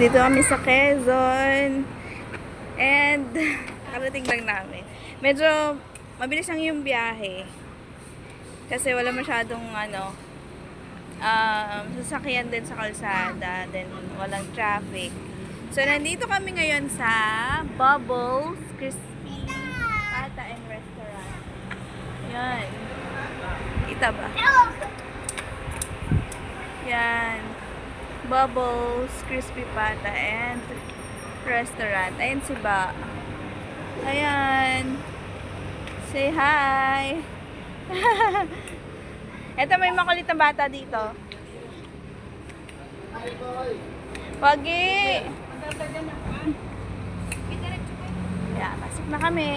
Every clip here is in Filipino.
Dito kami sa Quezon. And, karating lang namin. Medyo, mabilis lang yung biyahe. Kasi wala masyadong, sasakyan din sa kalsada. Then, walang traffic. So, nandito kami ngayon sa Bubbles Crispy Pata and Restaurant. Yan. Kita ba? Yan. Bubbles Crispy Pata and Restaurant. Ayan si Ba. Ayan. Say hi. Eto, may makulit na bata dito. Wagi. Yeah, pasok na kami.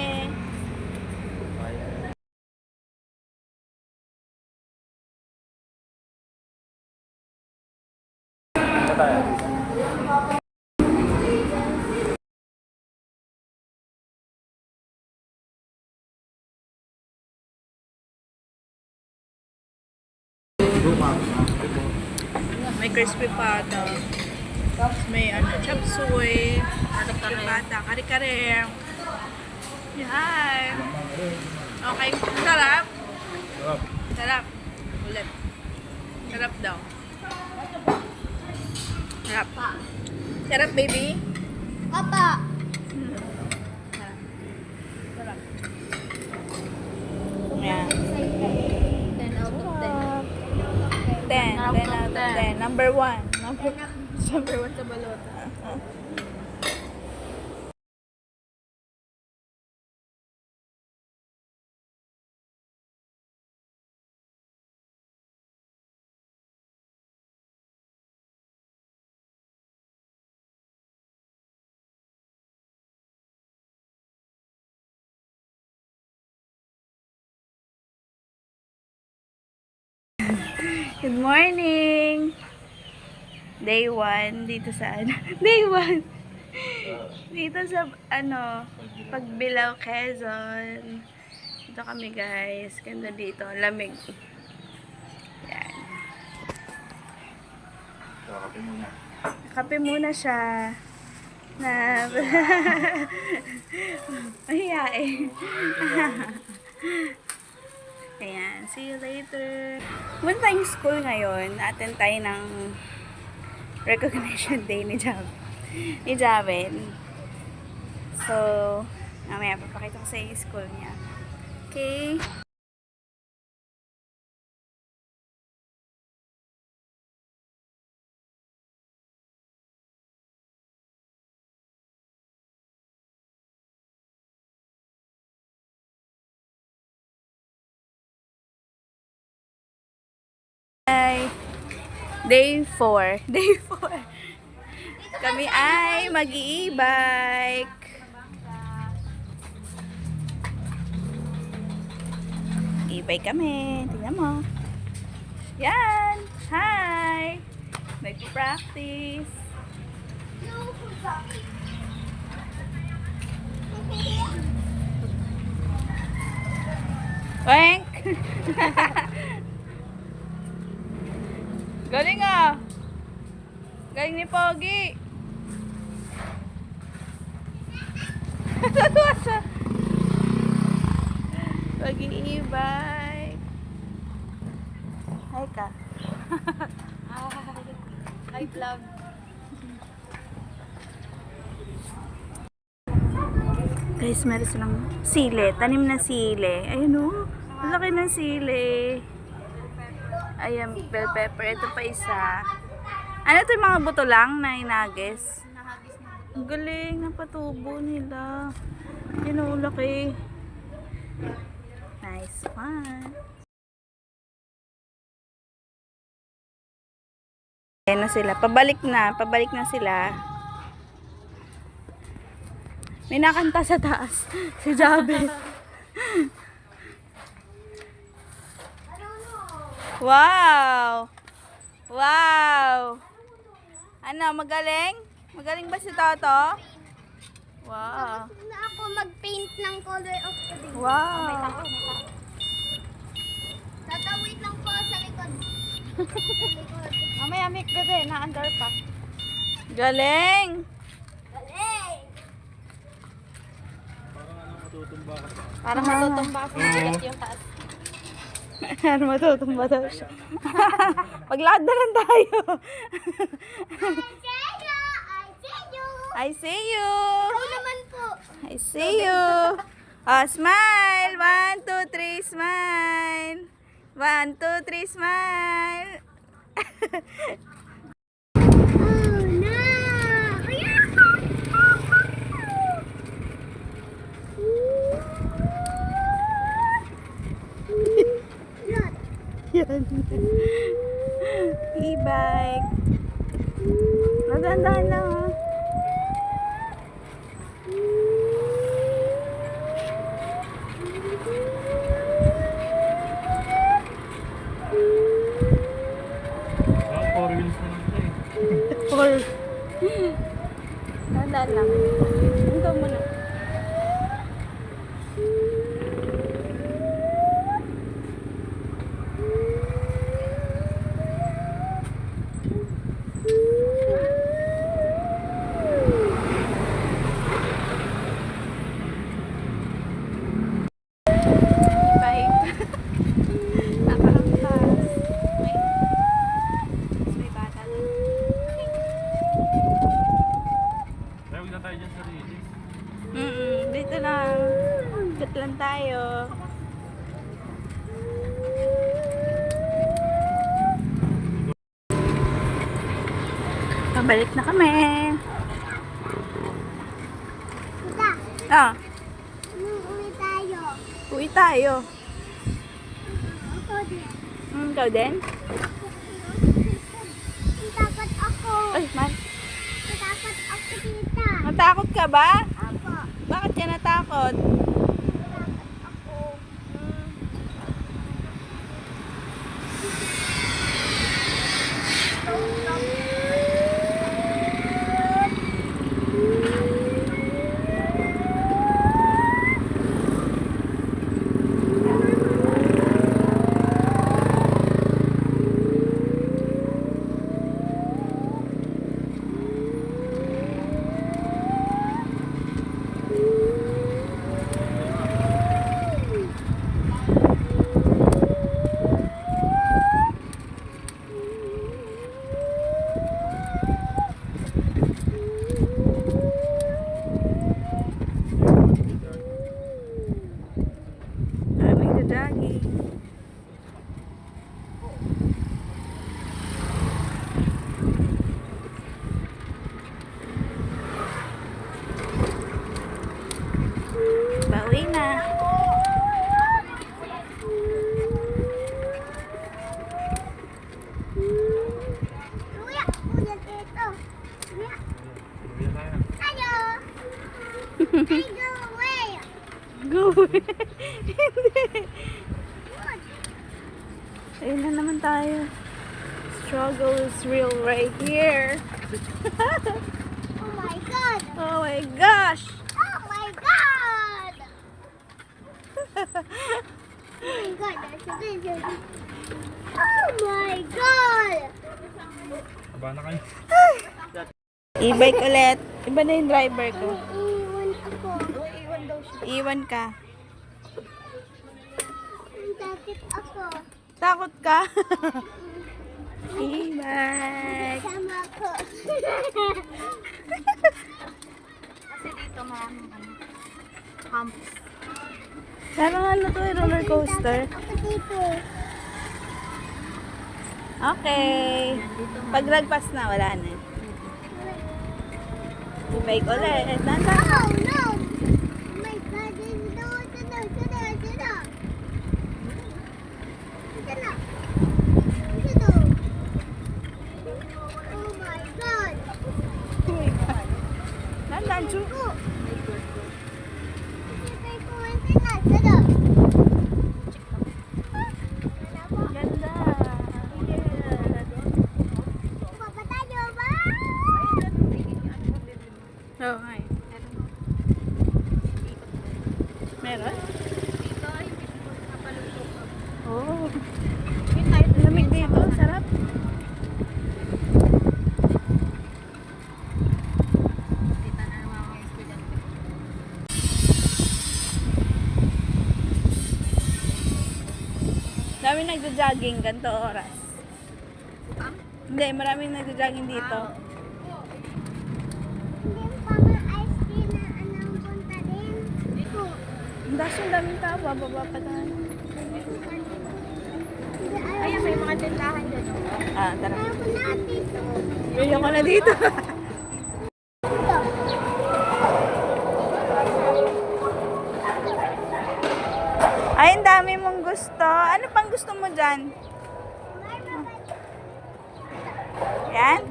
May crispy pata. May chop suey. Crispy pata. Kare-kare. Yan. Okay. Sarap. Sarap. Ulit. Sarap daw. Sarap. Sarap, baby. Papa. Sarap. Yan. 10 out of 10. 10 out of 10. Number 1. Number 1 sa balota. Good morning! Day 1 dito sa Day 1 dito sa Pagbilao, Quezon. Dito kami, guys. Ganda dito. Lamig. Yan. Kape muna siya. Na mahihain. Ayan, see you later. Punta tayong school ngayon. Attend tayo ng recognition day ni Javen. So, mamaya papakita ko sa yung school niya. Okay? Day 4. Day 4. Kami ay mag-i-bike. E-bike kami. Tingnan mo. Yan. Hi. Nag-practice. Wank. Galing ah. Galing ni Pogi. Natuwa siya. Pag-i-bike. Hi ka. Hi, vlog. Guys, meron silang sile. Tanim na sile. Ayun o. Ang laki ng sile. Ayan, bell pepper. Ito pa isa. Ano ito yung mga buto lang na inagis? Nahagis na buto. Ang galing ng patubo nila. Yun o, laki. Nice one. Ayan na sila. Pabalik na sila. May nakanta sa taas. Si Jabe. Wow! Wow! Ano, magaling? Magaling ba si Toto? Wow! Tapos na ako mag-paint ng color of the day. Wow! Tatawid lang po sa likod. Mamaya, Mick, bebe, na-under pa. Galing! Galing! Parang matutumba Baka mabigat yung taas. Parang matutumba daw siya. Paglakad na lang tayo. I see you! I see you! I see you! Ako naman po. I see you! Oh, smile! 1, 2, 3, smile! 1, 2, 3, smile! Oh no! Yan. E-bike. Magandaan lang ha. Four wheels na lang ito eh. Or Magandaan lang. Ito muna. Bye. Nakahampas. May bata lang. Tawag na tayo dyan sa release. Dito lang. Ikot lang tayo. Pabalik na kami. Tita, Ah, umuwi tayo. uwi tayo. Ako din. Ikaw din? Takot ako. Ay, man. Takot ako, tita. Natakot ka ba? Ako. Bakit ka natakot? Takot ako. May dadagi. Bawi na. Kuya, kuya dito. Kuya, Uwi na tayo. tayo. I go away. Go. Hindi. Ayun na naman tayo. Struggle is real right here. Oh my God. Oh my gosh. Oh my God. Oh my God, that's a good. Oh my God. Aba na kayo. E-bike ulit. Iba na yung driver ko. Iwan ako. Iwan daw siya. Iwan ka. Takot ako. Takot ka? E-bike. Sama ako. Kasi dito maraming humps. Parang ano to, roller coaster. Ako dito. Okay. Pag lagpas na, wala na. E-bike ulit. Nanda. Oh no. Oh my God. Dito. Dito. Oh my God. Nanda, Ju. Go. Dito. Ganda. Papa tayo ba? Oh, hi. Meron? Oh. Lamig dito. Sarap. Dami nagja-jogging ganito oras. Hindi, maraming nagja-jogging dito. Hindi pa ma-ice cream na anong punta din. Dito. Ang daming tao, bababa pa tayo. Ayun, may mga tindahan dyan. Ah, tara. Ayaw ko na dito. Bili ko na dito. Ay, ang dami mong gusto. Ano pang gusto mo dyan? Yan?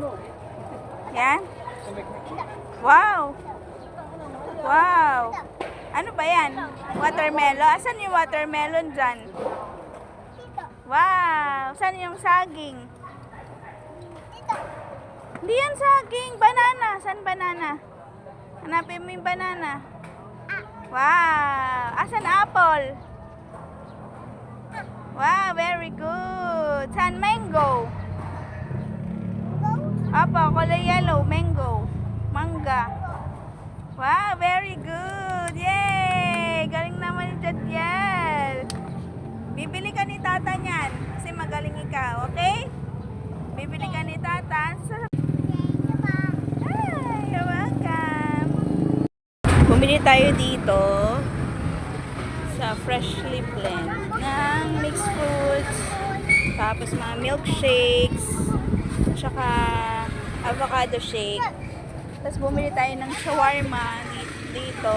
Yan? Wow! Wow! Ano ba yan? Watermelon? Asan yung watermelon dyan? Wow! Saan yung saging? Hindi yan saging. Banana. Saan banana? Hanapin mo yung banana. Wow! Asan apple? Wow, very good. Saan mango? Apo, kulay yellow, mango. Mangga. Wow, very good. Yay! Galing naman ni Jadiel. Bibili ka ni Tata niyan kasi magaling ikaw, okay? Bibili ka ni Tata. Hi, you're welcome. Bumili tayo dito sa Freshly Blend ng mixed fruits, tapos mga milkshakes, tsaka avocado shake. Tapos bumili tayo ng shawarma dito.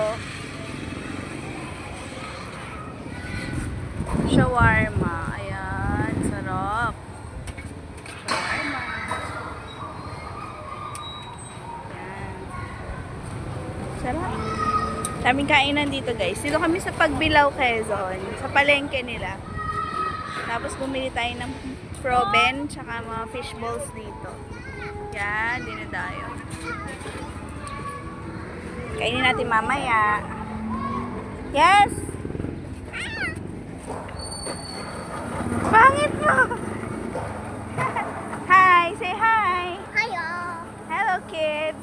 Shawarma. Ayan, sarap. Shawarma. Ayan. Sarap. Daming kainan dito, guys. Dito kami sa Pagbilao, Quezon. Sa palengke nila. Tapos bumili tayo ng proben, tsaka mga fish balls dito. Yan, dinadayo. Kainin natin mamaya. Yes! Pangit mo! Hi! Say hi! Hayo. Hello, kids!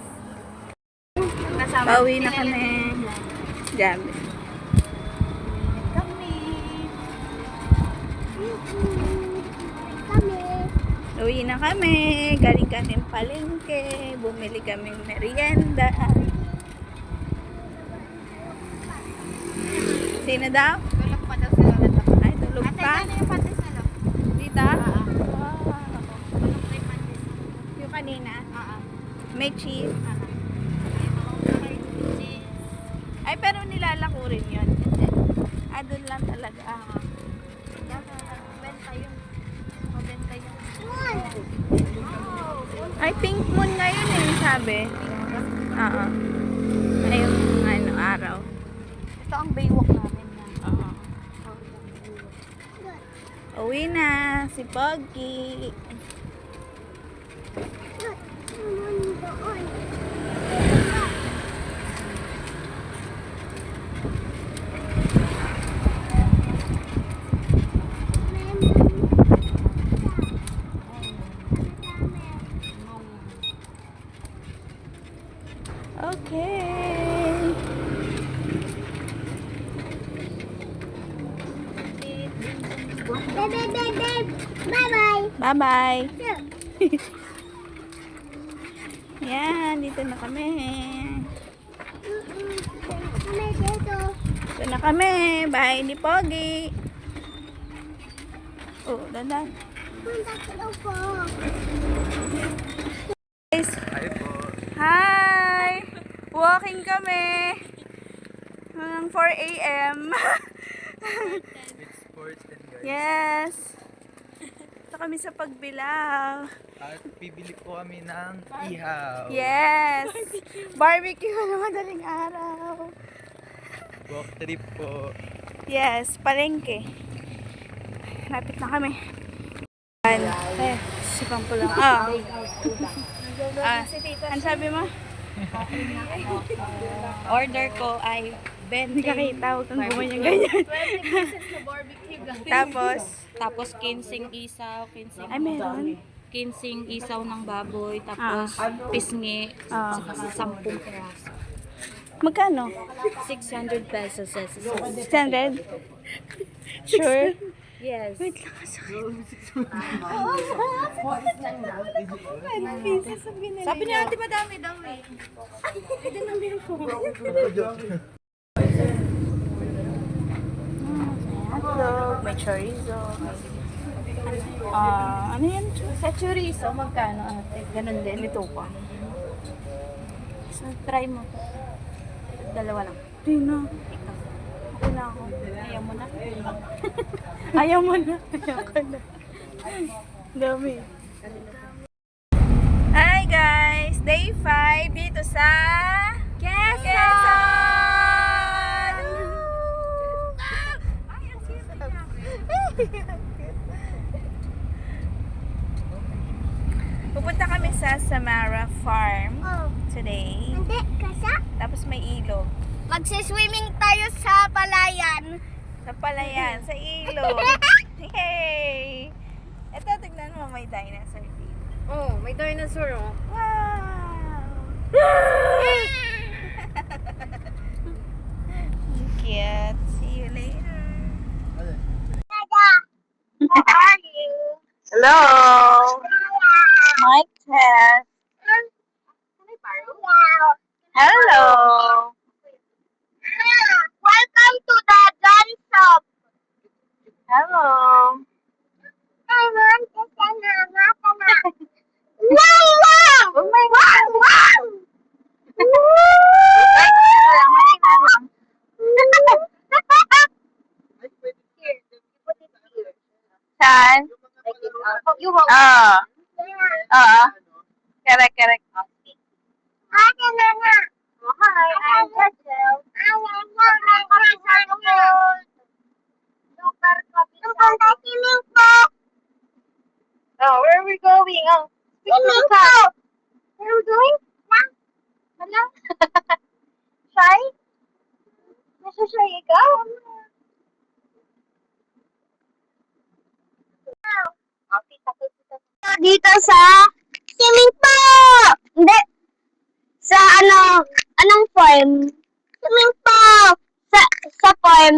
Pauwi na kami. Diyan. Kami. Uwi na kami. Galing kami palengke. Bumili kaming merienda. Sino daw? Tulog pa daw sila ulit. Ay, tulog Ate, pa. ano yung patis na lang? Dito? Tulog Wow. na yung patis. Yung kanina. Oo. May cheese. May cheese. Ay, pero nilalako rin yun. Hindi. Ah, doon lang talaga. Benta yung. Mabenta yung. Ay, pink moon ngayon eh, sabi. Oo. Ngayong ano, araw. Ito ang baywalk namin na. Oo. Uwi na si Poggy. Okay. Bye-bye. Bye-bye. Yan, dito na kami. Kami dito. Dito na kami. Bahay ni Pogi. Oh, dandan. Punta ko po. Guys, Hi po. hi! Walking kami. Hanggang 4 a.m. It's sports and guys. Yes. Ito kami sa Pagbilao. At bibili po kami ng ihaw. Yes. Barbecue na madaling araw. Walk trip po. Yes, palengke. Lapit na kami. Eh, sipang po lang. Ah. Ano sabi mo? Order ko ay Hindi 20 ka kita, huwag kang ganyan. Tapos, kinsing isaw, ay meron. kinsing isaw ng baboy, tapos pisngi, Ah. 10 piraso. Magkano? 600 pesos. 600? Sure? Yes. Wait lang, sakit. Sabi niya, ate, madami daw eh. Ito na meron ko. Hotdog, may chorizo. Ano yan? Sa chorizo, magkano ate? Ganun din. Ito pa. So, try mo. Dalawa lang. Hindi na. Okay na ako. Ayaw mo na. Ayaw mo na. Ayaw ko na. Dami. Hi guys! Day 5 dito sa Quezon! Ay, ang sipit niya. Pupunta kami sa Samara Farm Oh, today. hindi, kasa. Tapos may ilog. Magsiswimming tayo sa palayan. Sa palayan, sa ilog. Yay! Ito, tignan mo, may dinosaur dito. Oh, may dinosaur oh. Wow! Cute. See you later. How are you? Hello! Mic test. Hello! Welcome to the gun shop. Hello! I want to send a mata. Wow, wow! Oh my God! Wow! Saan? Ah. Ah. Correct, correct. Hi, Nana. Hi, I'm Rachel. Pupunta swimming po. Oh, where are we going? Oh, Swimming po. where are we going? Hello? Shy? Nasa shy ikaw? Dito sa swimming po. Hindi. Sa anong farm? Swimming po. Sa farm,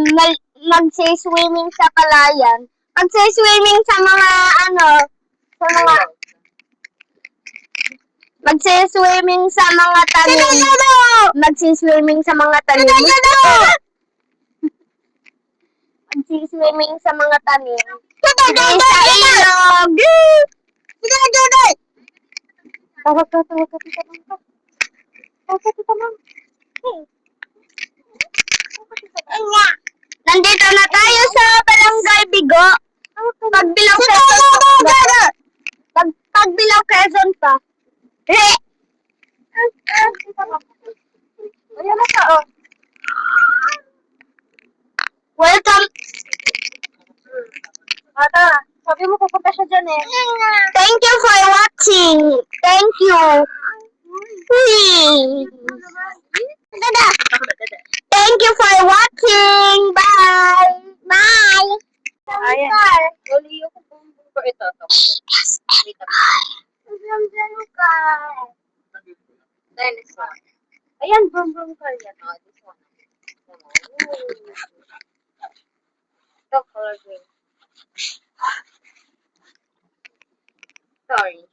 magsi-swimming sa palayan. Magsi-swimming sa mga magsi-swimming sa mga tanim. Magsi-swimming sa mga tanim. Magsi-swimming sa mga tanim. Sa ilog. Tawag ka, tita Ma'am. Tawag ka, tita Ma'am. Nandito na tayo sa Barangay Bigo. Pagbilaw Pagbilaw Quezon pa. Ayan na ka, oh. Welcome. Ata, sabi mo pupunta siya dyan eh. Thank you for watching. Thank you. Dada. Thank you for watching. Bye. Bye. Ayan. Uliyo ko po ito. Dinosaur. Ayan, boom boom car yan. Oh, this one. Ito, color green. Sorry.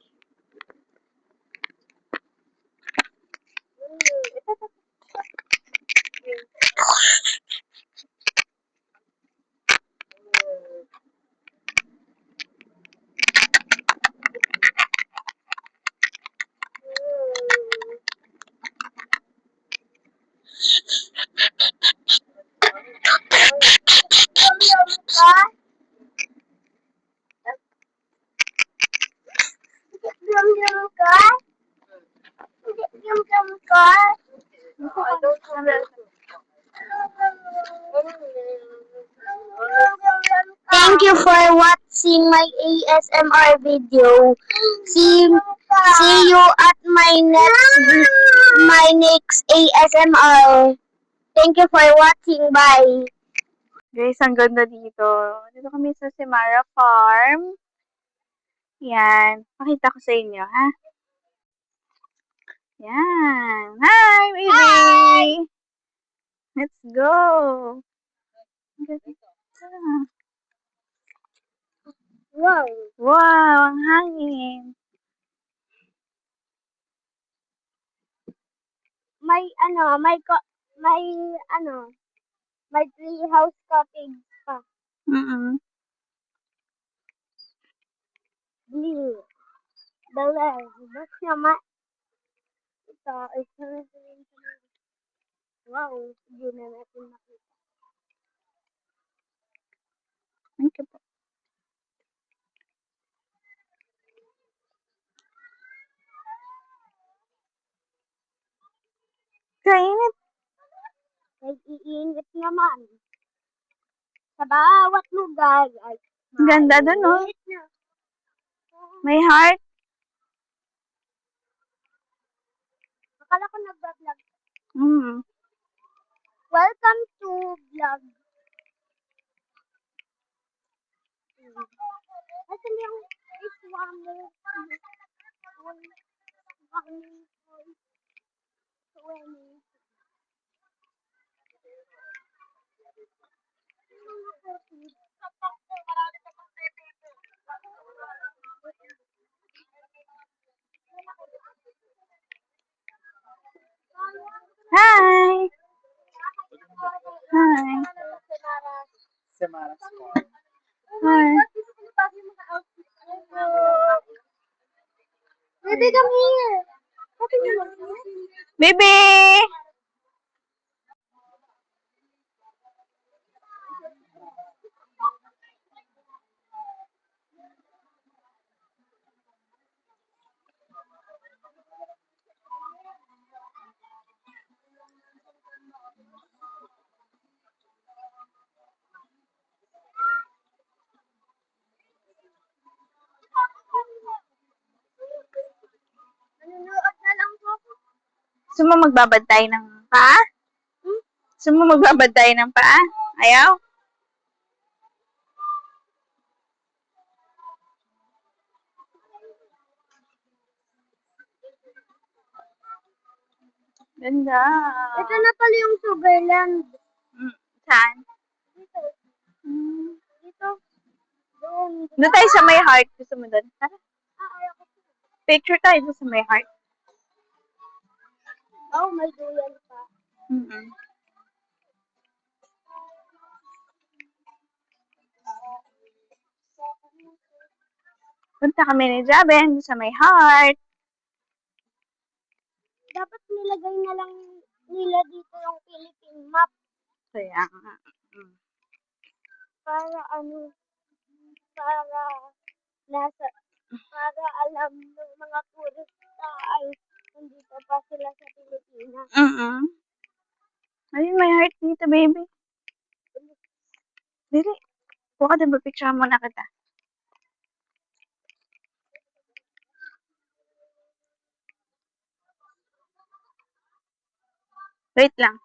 Ito. Thank you for watching my ASMR video. See you at my next ASMR. Thank you for watching. Bye. Guys, ang ganda dito. Dito kami sa Samara Farm. Yan. Pakita ko sa inyo, ha? Yan. Hi, baby! Let's go! Ang ganda. Wow. Wow, ang hangin. May may tree house cottage pa. Mm-mm. Blue. Dala. Basta naman. Ito. Wow. Hindi na natin makita. Thank you po. Kainit. Nag-iinit naman. Sa bawat lugar ay Ganda dun, no? mainit na. May heart. Akala ko nagbablog. Mm. Welcome to vlog. Ito yung iswamer. Hi. Hi. Hi. Baby, come here. Open your mouth. Baby! Nanonood na lang po ako. Gusto mo magbabad tayo ng paa? Gusto mo magbabad tayo ng paa? Ayaw? Ganda. Ito na pala yung Sugarland. Saan? Dito. Mm. Dito. Doon. Doon tayo sa may heart. Gusto mo doon? Tara. Ayaw ko. Picture tayo doon sa may heart. Oh, may duyan pa. Mm-mm. Punta kami ni Jaben sa may heart. Dapat nilagay na lang nila dito yung Philippine map Kaya nga. para para alam ng mga turista ay nandito pa sila sa Pilipinas. Mm-mm. Ayun, may heart dito, baby. Dili. Buka din ba picture muna kita? Wait lang.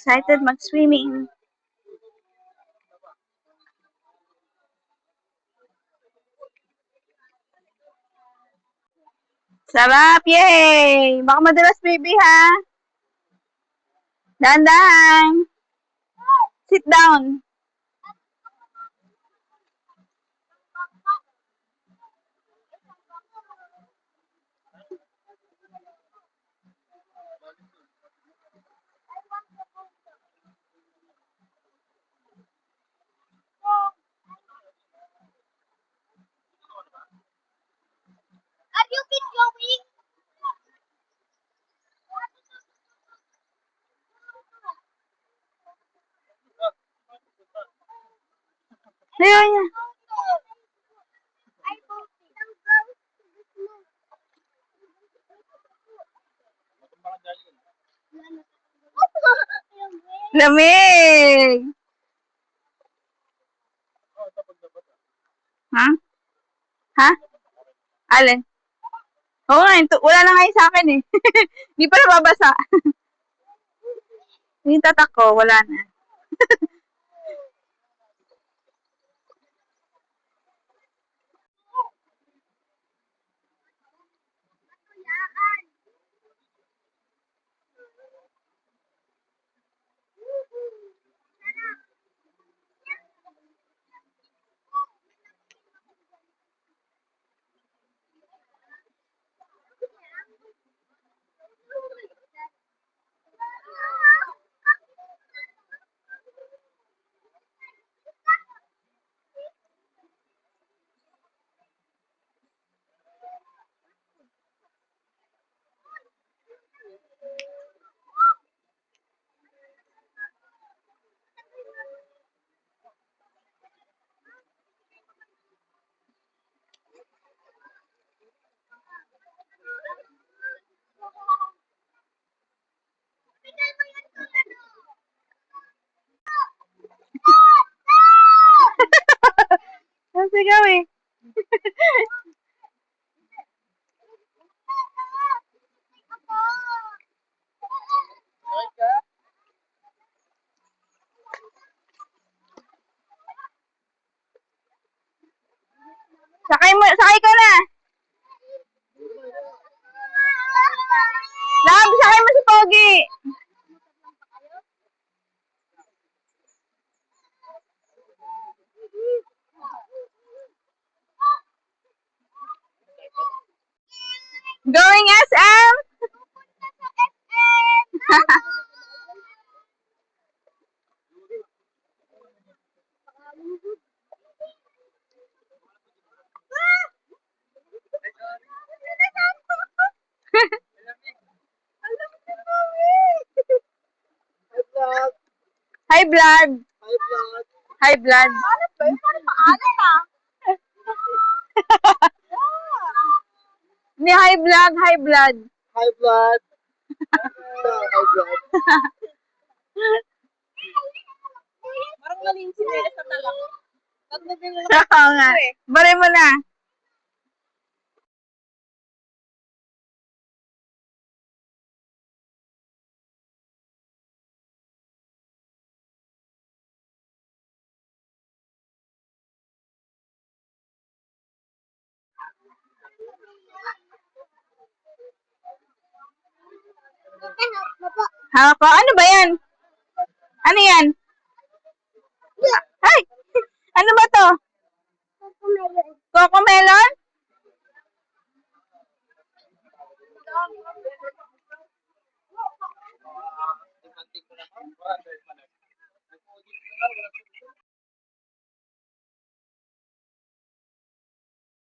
Excited mag-swimming. Sarap! Yay! Baka madalas, baby, ha? Dahan-dahan. Sit down. Are you keep going? Ayun niya. Lamig! Ha? Ha? Alin? Oo nga, wala na nga yun sa akin eh. Hindi pa nababasa. Yung tatak ko, wala na. Ang sigaw eh. Sakay ka na. Lab, sakay mo si Pogi. Going SM? Hi, blood. Hi, blood. Ni high blood, high blood. High blood. Parang naling sinila sa talak. Oo nga. Bare mo na. Hawak ko. Ano ba yan? Ano yan? Ay! Ano ba to? Coco melon?